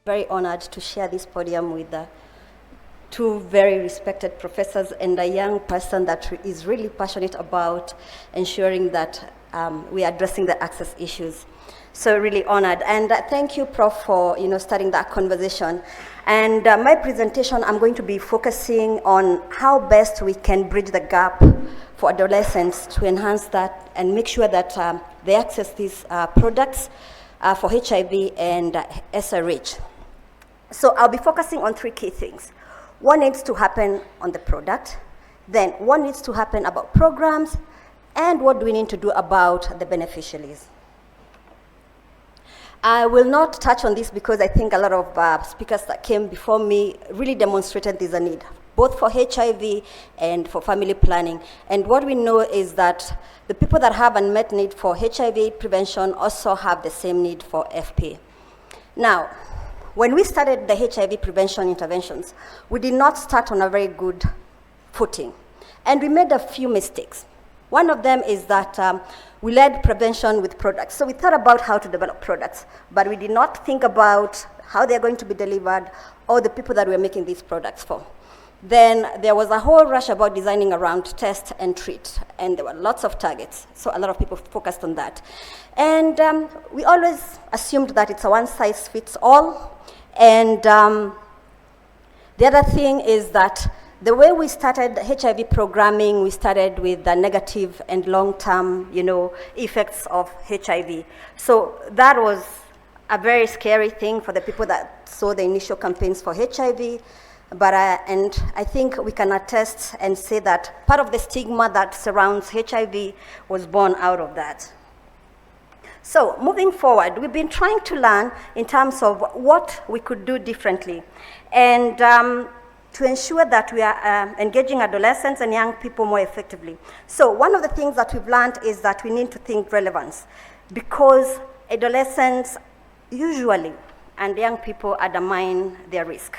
Very honored to share this podium with two very respected professors and a young person that is really passionate about ensuring that we are addressing the access issues. So really honored. And thank you, Prof, for starting that conversation. And my presentation, I'm going to be focusing on how best we can bridge the gap for adolescents to enhance that and make sure that they access these products for HIV and SRH. So I'll be focusing on three key things. What needs to happen on the product, then what needs to happen about programs, and what do we need to do about the beneficiaries. I will not touch on this because I think a lot of speakers that came before me really demonstrated there's a need, both for HIV and for family planning. And what we know is that the people that have unmet need for HIV prevention also have the same need for FP. Now, when we started the HIV prevention interventions, we did not start on a very good footing. And we made a few mistakes. One of them is that we led prevention with products. So we thought about how to develop products, but we did not think about how they're going to be delivered or the people that we're making these products for. Then there was a whole rush about designing around test and treat, and there were lots of targets, so a lot of people focused on that. And we always assumed that it's a one-size-fits-all, and the other thing is that the way we started HIV programming, we started with the negative and long-term, effects of HIV. So that was a very scary thing for the people that saw the initial campaigns for HIV. But and I think we can attest and say that part of the stigma that surrounds HIV was born out of that. So moving forward, we've been trying to learn in terms of what we could do differently, and to ensure that we are engaging adolescents and young people more effectively. So one of the things that we've learned is that we need to think relevance, because adolescents usually and young people undermine their risk.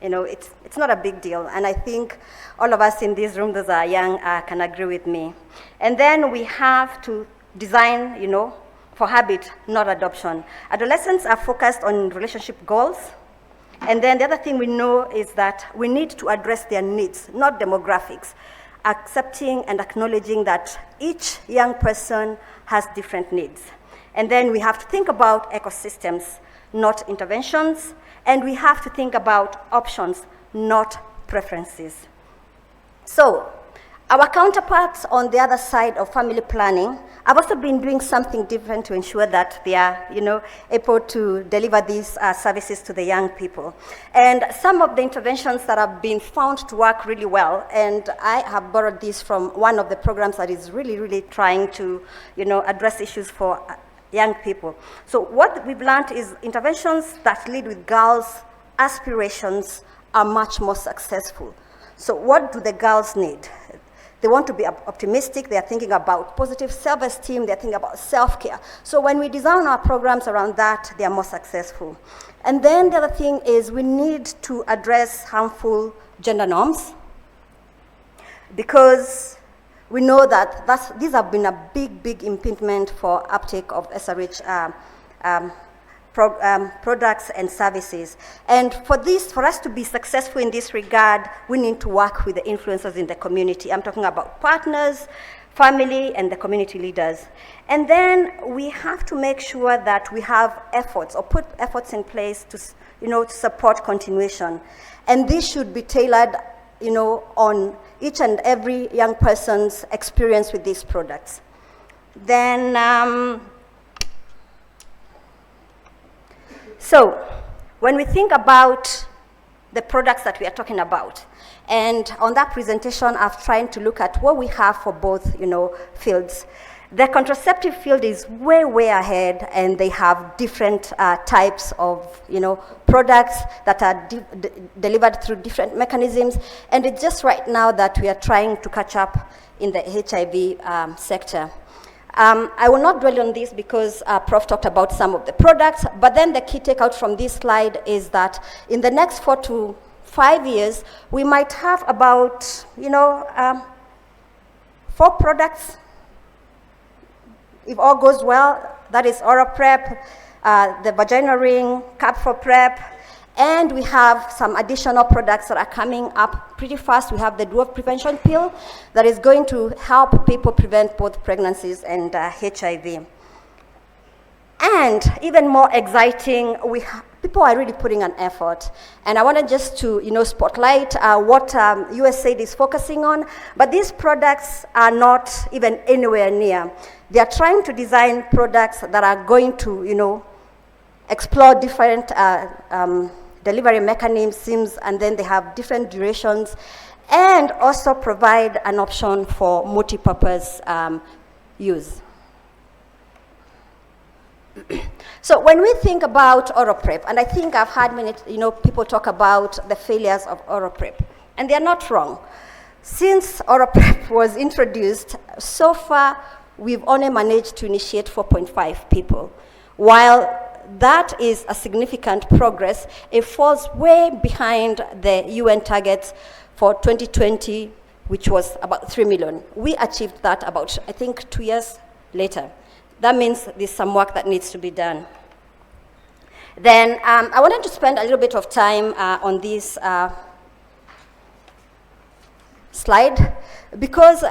It's not a big deal, and I think all of us in this room, those are young, can agree with me. And then we have to design, for habit, not adoption. Adolescents are focused on relationship goals, and then the other thing we know is that we need to address their needs, not demographics, accepting and acknowledging that each young person has different needs. And then we have to think about ecosystems, not interventions, and we have to think about options, not preferences. So, our counterparts on the other side of family planning have also been doing something different to ensure that they are, able to deliver these services to the young people. And some of the interventions that have been found to work really well, and I have borrowed this from one of the programs that is really, really trying to, address issues for young people. So what we've learned is interventions that lead with girls' aspirations are much more successful. So what do the girls need? They want to be optimistic, they're thinking about positive self-esteem, they're thinking about self-care. So when we design our programs around that, they are more successful. And then the other thing is we need to address harmful gender norms, because we know that these have been a big impediment for uptake of SRH products and services. And for us to be successful in this regard, we need to work with the influencers in the community. I'm talking about partners, family, and the community leaders. And then we have to make sure that we have efforts or put efforts in place to, to support continuation. And this should be tailored on each and every young person's experience with these products. Then, so when we think about the products that we are talking about, and on that presentation, I've tried to look at what we have for both, fields. The contraceptive field is way ahead, and they have different types of, products that are delivered through different mechanisms. And it's just right now that we are trying to catch up in the HIV sector. I will not dwell on this because Prof talked about some of the products, but then the key takeout from this slide is that in the next 4 to 5 years, we might have about, 4 products. If all goes well, that is oral PrEP, the vaginal ring, cup for PrEP, And we have some additional products that are coming up pretty fast. We have the dwarf prevention pill that is going to help people prevent both pregnancies and HIV. And even more exciting, people are really putting an effort. And I wanted just to spotlight what USAID is focusing on. But these products are not even anywhere near. They are trying to design products that are going to explore different delivery mechanisms, and then they have different durations, and also provide an option for multi-purpose use. So when we think about oral PrEP, and I think I've had many people talk about the failures of oral PrEP, and they're not wrong. Since oral PrEP was introduced, so far we've only managed to initiate 4.5 people. While that is a significant progress, it falls way behind the UN targets for 2020, which was about 3 million. We achieved that about, I think, 2 years later. That means there's some work that needs to be done. Then I wanted to spend a little bit of time on this slide, because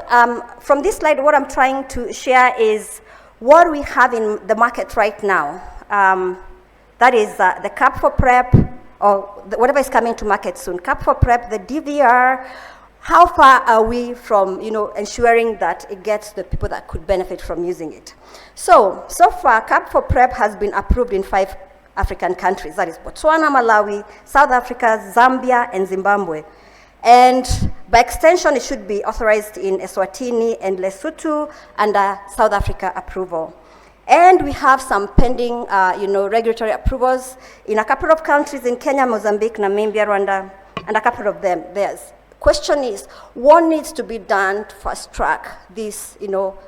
from this slide, what I'm trying to share is what we have in the market right now. That is the CAP for PrEP, or whatever is coming to market soon. CAP for PrEP, the DVR. How far are we from ensuring that it gets the people that could benefit from using it? So far, CAP for PrEP has been approved in 5 African countries. That is Botswana, Malawi, South Africa, Zambia, and Zimbabwe. And by extension, it should be authorized in Eswatini and Lesotho under South Africa approval. And we have some pending, regulatory approvals in a couple of countries in Kenya, Mozambique, Namibia, Rwanda, and a couple of them. There's question is, what needs to be done to fast track these,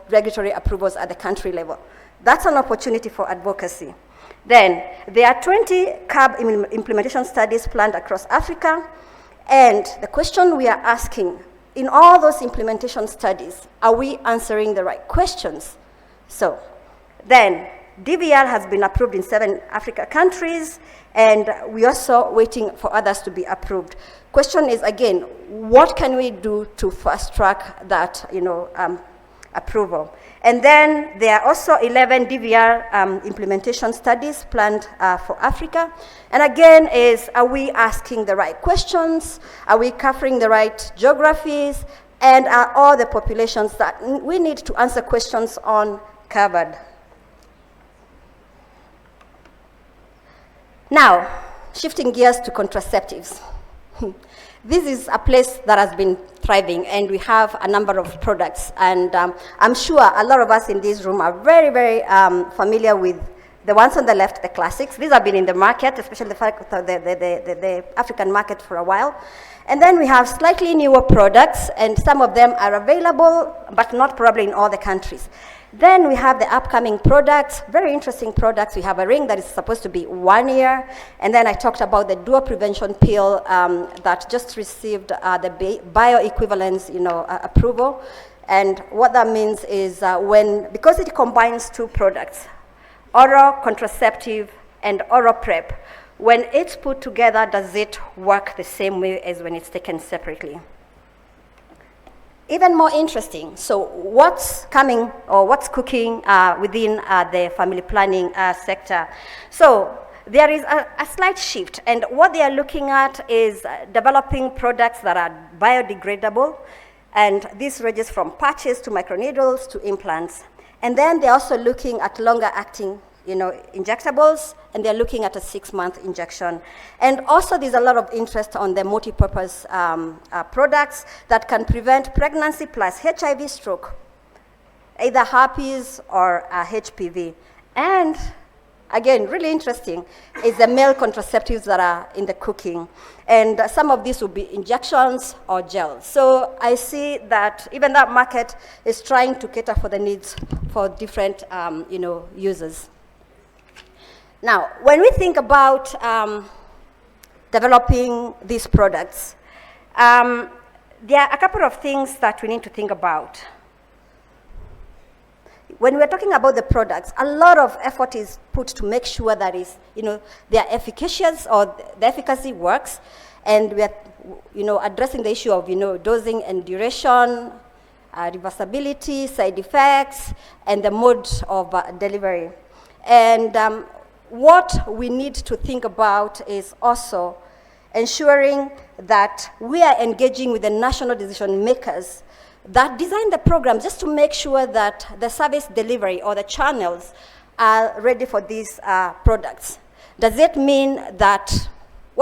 regulatory approvals at the country level? That's an opportunity for advocacy. Then there are 20 CAB implementation studies planned across Africa, and the question we are asking in all those implementation studies, are we answering the right questions? So then DVR has been approved in 7 Africa countries, and we're also waiting for others to be approved. Question is, again, what can we do to fast track that approval? And then there are also 11 DVR implementation studies planned for Africa. And again, are we asking the right questions? Are we covering the right geographies? And are all the populations that we need to answer questions on covered? Now, shifting gears to contraceptives. This is a place that has been thriving, and we have a number of products. And I'm sure a lot of us in this room are very, very familiar with the ones on the left, the classics. These have been in the market, especially the African market, for a while. And then we have slightly newer products, and some of them are available, but not probably in all the countries. Then we have the upcoming products, very interesting products. We have a ring that is supposed to be 1 year. And then I talked about the dual prevention pill that just received the bioequivalence approval. And what that means is because it combines 2 products, oral contraceptive and oral PrEP, when it's put together, does it work the same way as when it's taken separately? Even more interesting, so what's coming or what's cooking within the family planning sector? So there is a slight shift, and what they are looking at is developing products that are biodegradable, and this ranges from patches to microneedles to implants. And then they're also looking at longer acting injectables, and they're looking at a 6-month injection. And also there's a lot of interest on the multi-purpose products that can prevent pregnancy plus HIV stroke, either herpes or HPV. And again, really interesting is the male contraceptives that are in the cooking. And some of these will be injections or gels. So I see that even that market is trying to cater for the needs for different users. Now, when we think about developing these products, there are a couple of things that we need to think about. when we're talking about the products, a lot of effort is put to make sure that they are efficacious, or the efficacy works, and we are, addressing the issue of, dosing and duration, reversibility, side effects, and the mode of delivery. And what we need to think about is also ensuring that we are engaging with the national decision makers that design the program, just to make sure that the service delivery or the channels are ready for these products. What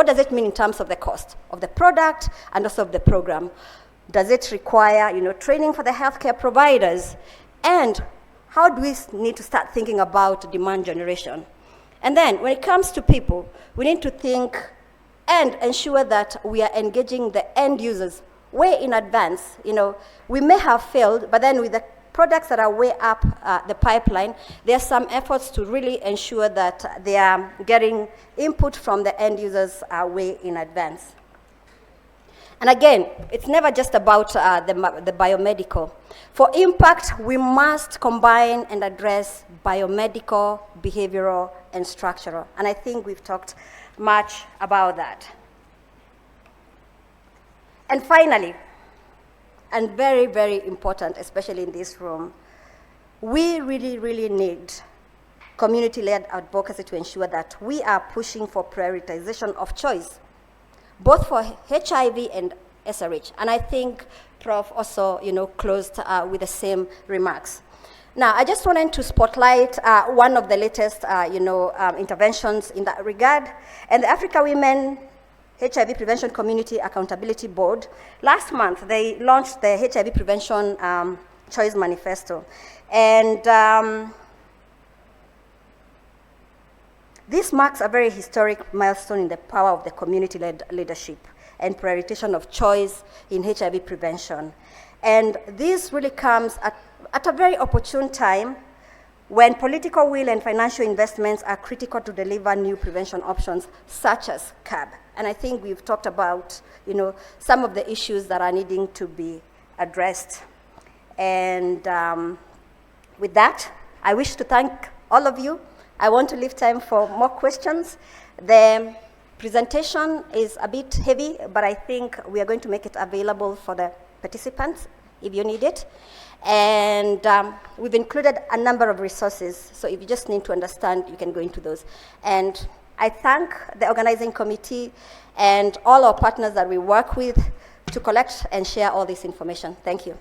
does it mean in terms of the cost of the product and also of the program? Does it require, training for the healthcare providers? And how do we need to start thinking about demand generation? And then when it comes to people, we need to think and ensure that we are engaging the end users way in advance. We may have failed, but then with the products that are way up the pipeline, there are some efforts to really ensure that they are getting input from the end users way in advance. And again, it's never just about the biomedical. For impact, we must combine and address biomedical, behavioral, and structural. And I think we've talked much about that. And finally, and very, very important, especially in this room, we really, really need community-led advocacy to ensure that we are pushing for prioritization of choice, both for HIV and SRH. And I think Prof also, closed with the same remarks. Now, I just wanted to spotlight one of the latest, interventions in that regard. And the Africa Women HIV Prevention Community Accountability Board, last month, they launched the HIV Prevention Choice Manifesto. And this marks a very historic milestone in the power of the community-led leadership and prioritization of choice in HIV prevention. And this really comes at a very opportune time when political will and financial investments are critical to deliver new prevention options, such as CAB. And I think we've talked about, some of the issues that are needing to be addressed. And with that, I wish to thank all of you. I want to leave time for more questions. The presentation is a bit heavy, but I think we are going to make it available for the participants if you need it. And we've included a number of resources, so if you just need to understand, you can go into those. And I thank the organizing committee and all our partners that we work with to collect and share all this information. Thank you.